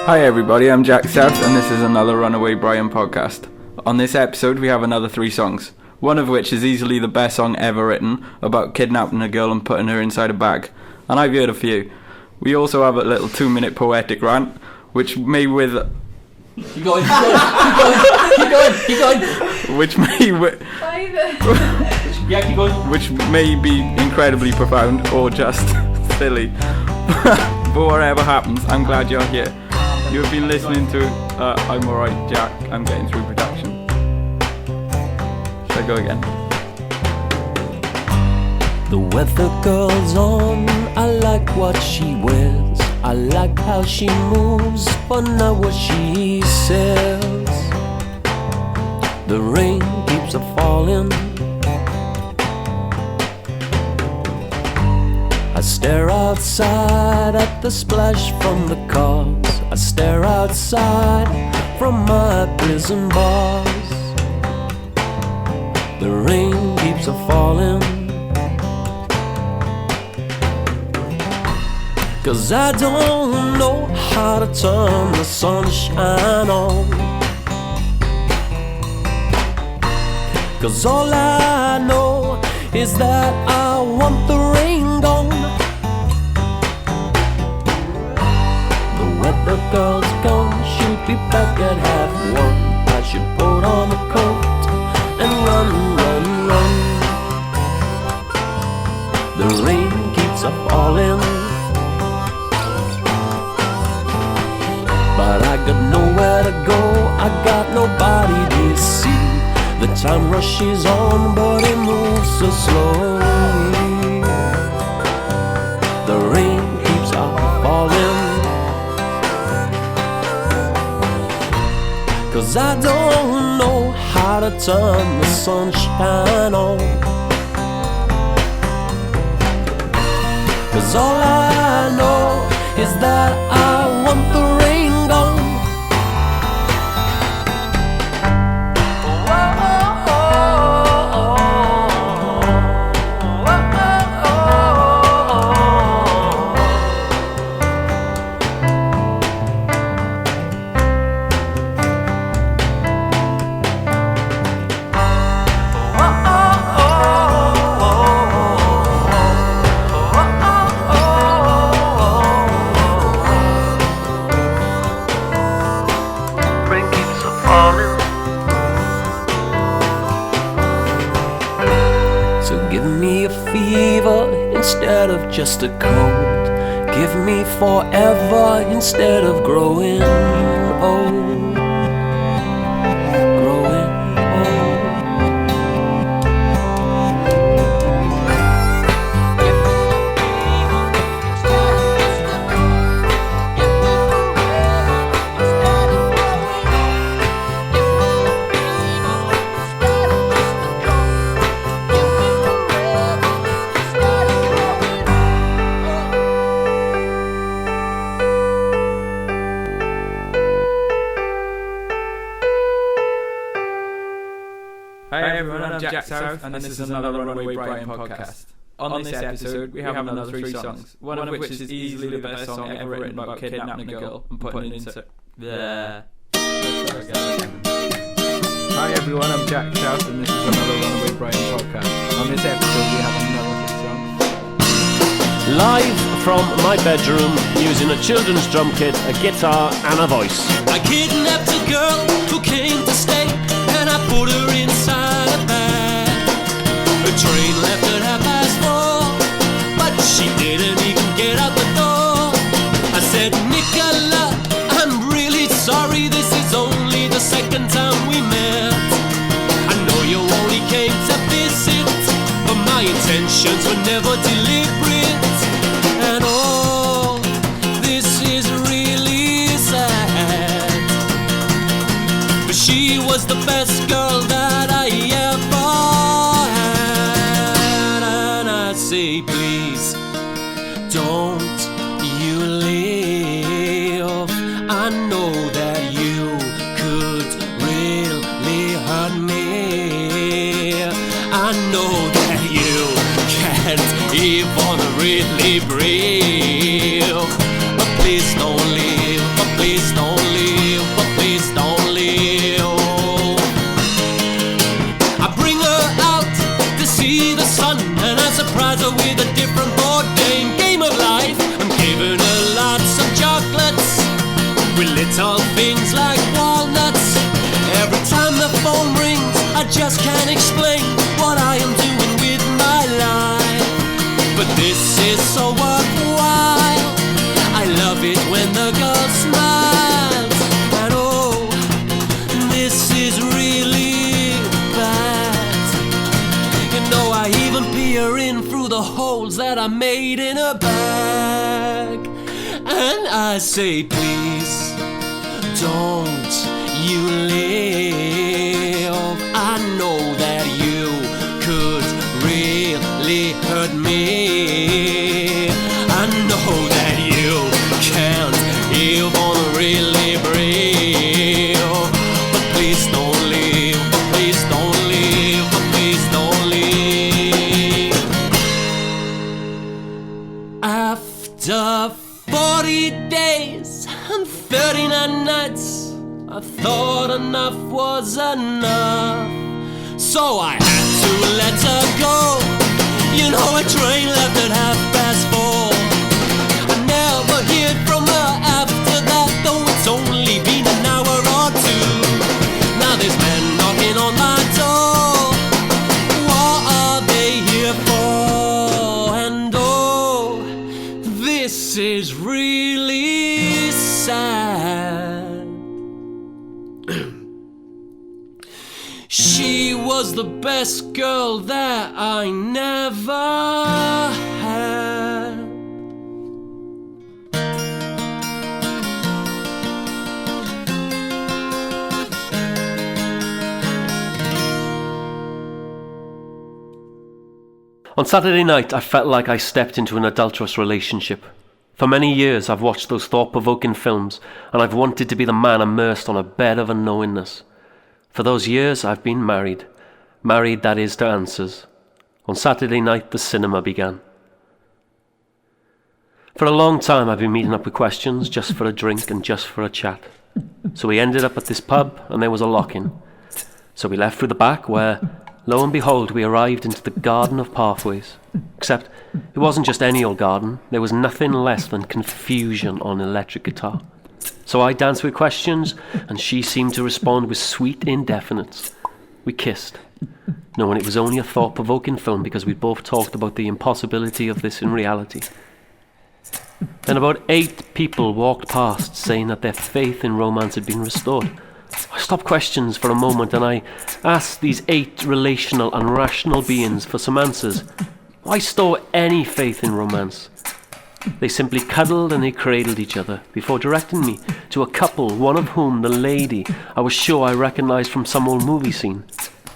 Hi everybody, I'm Jack South and this is another Runaway Brian podcast. On this episode we have another 3 songs, one of which is easily the best song ever written, about kidnapping a girl and putting her inside a bag, and I've heard a few. We also have a little 2-minute poetic rant, which may with... Keep going. Which may Yeah, keep going. which may be incredibly profound or just silly. But whatever happens, I'm glad you're here. You have been listening to I'm Alright Jack, I'm Getting Through Production. Should I go again? The weather girl's on, I like what she wears, I like how she moves, but not what she says. The rain keeps falling, I stare outside at the splash from the cars, I stare outside from my prison bars. The rain keeps falling, 'cause I don't know how to turn the sunshine on. 'Cause all I know is that I want the rain gone. The weather girl's gone, she'll be back at 1:30. I should put on a coat and run, run, run. The rain keeps falling, but I got nowhere to go, I got nobody to see. The time rushes on, but it moves so slowly. The rain keeps falling, 'cause I don't know how to turn the sunshine on. 'Cause all I know is that I want the rain gone. So give me a fever instead of just a cold. Give me forever instead of growing old. Growing old. Hi everyone, I'm Jack South and this is another Runaway Brian podcast. On this episode we have another 3 songs, one of which is easily the best song ever written about kidnapping a girl and putting it into... Hi everyone, I'm Jack South and this is another Runaway Brian podcast. On this episode we have another 3 songs. Live from my bedroom, using a children's drum kit, a guitar and a voice. I kidnapped a girl who came to stay, and I put her inside a bag. A train left at 4:30, but she didn't even get out the door. I said, Nicola, I'm really sorry, this is only the second time we met. I know you only came to visit, but my intentions were never deliberate. And oh, this is really sad, but she was the best girl that I ever had. And I say, please, don't you leave. I know that you could really hurt me. I know that you can't even really breathe. But please don't leave, but please don't I made in a bag. And I say, please, don't you leave. I know that you could really hurt me. I know that you can't even really breathe. But please don't leave, but please don't leave, but please don't leave. After 40 days and 39 nights, I thought enough was enough. So I had to let her go. You know, a train left at 4:30. I never heard from her after that, though it's only been an hour or two. Now there's men knocking on my door. What are they here for? And oh, this is really sad. She was the best girl that I never had. On Saturday night, I felt like I stepped into an adulterous relationship. For many years, I've watched those thought-provoking films, and I've wanted to be the man immersed on a bed of unknowingness. For those years, I've been married. Married, that is, to answers. On Saturday night, the cinema began. For a long time, I've been meeting up with questions, just for a drink and just for a chat. So we ended up at this pub, and there was a lock-in. So we left through the back, where, lo and behold, we arrived into the Garden of Pathways. Except, it wasn't just any old garden. There was nothing less than confusion on electric guitar. So I danced with questions, and she seemed to respond with sweet indefinites. We kissed, knowing it was only a thought-provoking film because we both talked about the impossibility of this in reality. Then about 8 people walked past, saying that their faith in romance had been restored. I stopped questions for a moment, and I asked these 8 relational and rational beings for some answers. Why store any faith in romance? They simply cuddled and they cradled each other before directing me to a couple, one of whom, the lady, I was sure I recognized from some old movie scene.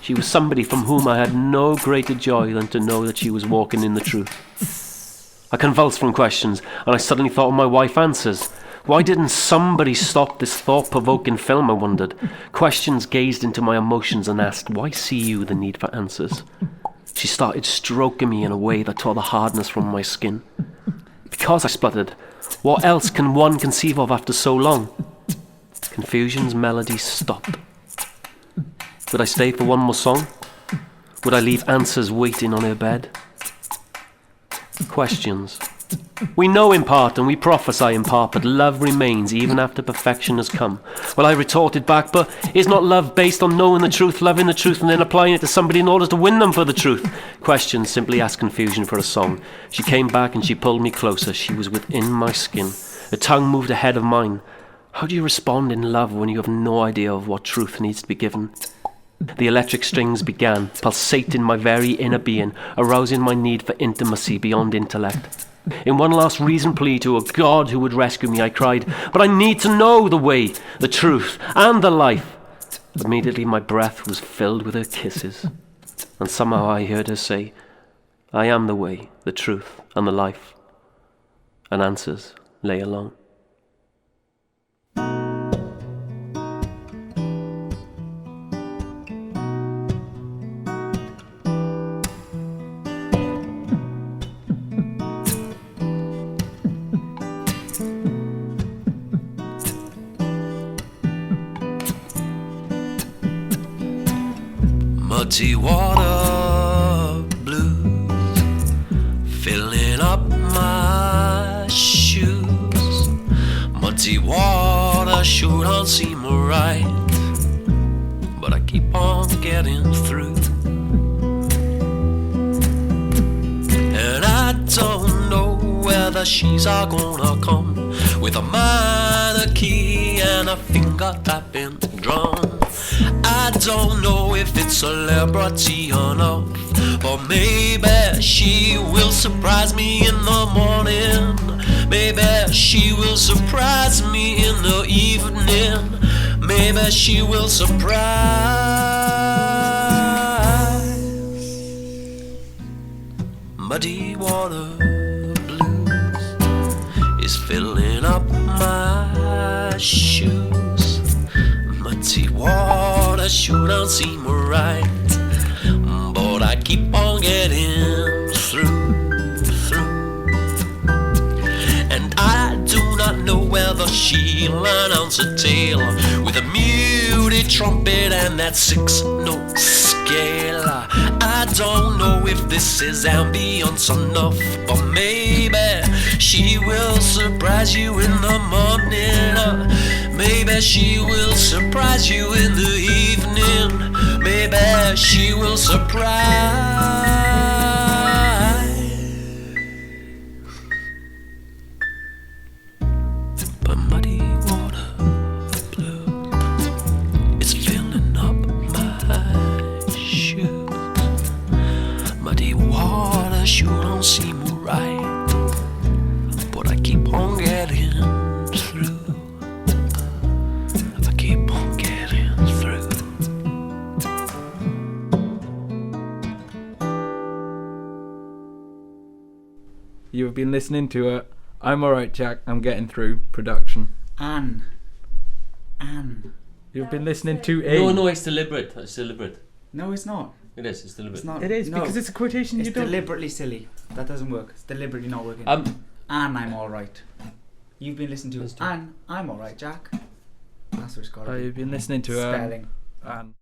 She was somebody from whom I had no greater joy than to know that she was walking in the truth. I convulsed from questions, and I suddenly thought of my wife Answers. Why didn't somebody stop this thought-provoking film, I wondered. Questions gazed into my emotions and asked, why see you the need for answers? She started stroking me in a way that tore the hardness from my skin. Because, I spluttered, what else can one conceive of after so long? Confusion's melody stopped. Would I stay for one more song? Would I leave Answers waiting on her bed? Questions. We know in part and we prophesy in part, but love remains even after perfection has come. Well, I retorted back, but is not love based on knowing the truth, loving the truth, and then applying it to somebody in order to win them for the truth? Questions simply asked Confusion for a song. She came back and she pulled me closer. She was within my skin. Her tongue moved ahead of mine. How do you respond in love when you have no idea of what truth needs to be given? The electric strings began, pulsating my very inner being, arousing my need for intimacy beyond intellect. In one last reason plea to a God who would rescue me, I cried, but I need to know the way, the truth, and the life. Immediately my breath was filled with her kisses, and somehow I heard her say, I am the way, the truth, and the life. And Answers lay along. Muddy water blues filling up my shoes. Muddy water sure don't seem right, but I keep on getting through. And I don't know where whether she's a gonna come with a minor key and a finger tapping drum. I don't know if it's celebrity enough, but maybe she will surprise me in the morning. Maybe she will surprise me in the evening. Maybe she will surprise. Muddy water blues is filling up my shoes. Muddy water shouldn't seem right, but I keep on getting through. And I do not know whether she'll announce a tale with a muted trumpet and that 6-note scale. I don't know if this is ambience enough, but maybe she will surprise you in the morning. Maybe she will surprise you in the evening. Maybe she will surprise. But muddy water blue is filling up my shoes. Muddy water sure don't seem right, but I keep on getting through. I keep on getting through. You've been listening to I'm Alright Jack, I'm Getting Through production. Anne. You've been listening to a... No, it's deliberate. It's deliberate. No, it's not. It is. It's deliberate. It's not. It is, no. because it's a quotation It's you don't... deliberately silly. That doesn't work. It's deliberately not working. Anne, I'm alright. You've been listening to Anne, I'm alright, Jack. That's what it's got to be. You've been listening to Spelling. Anne.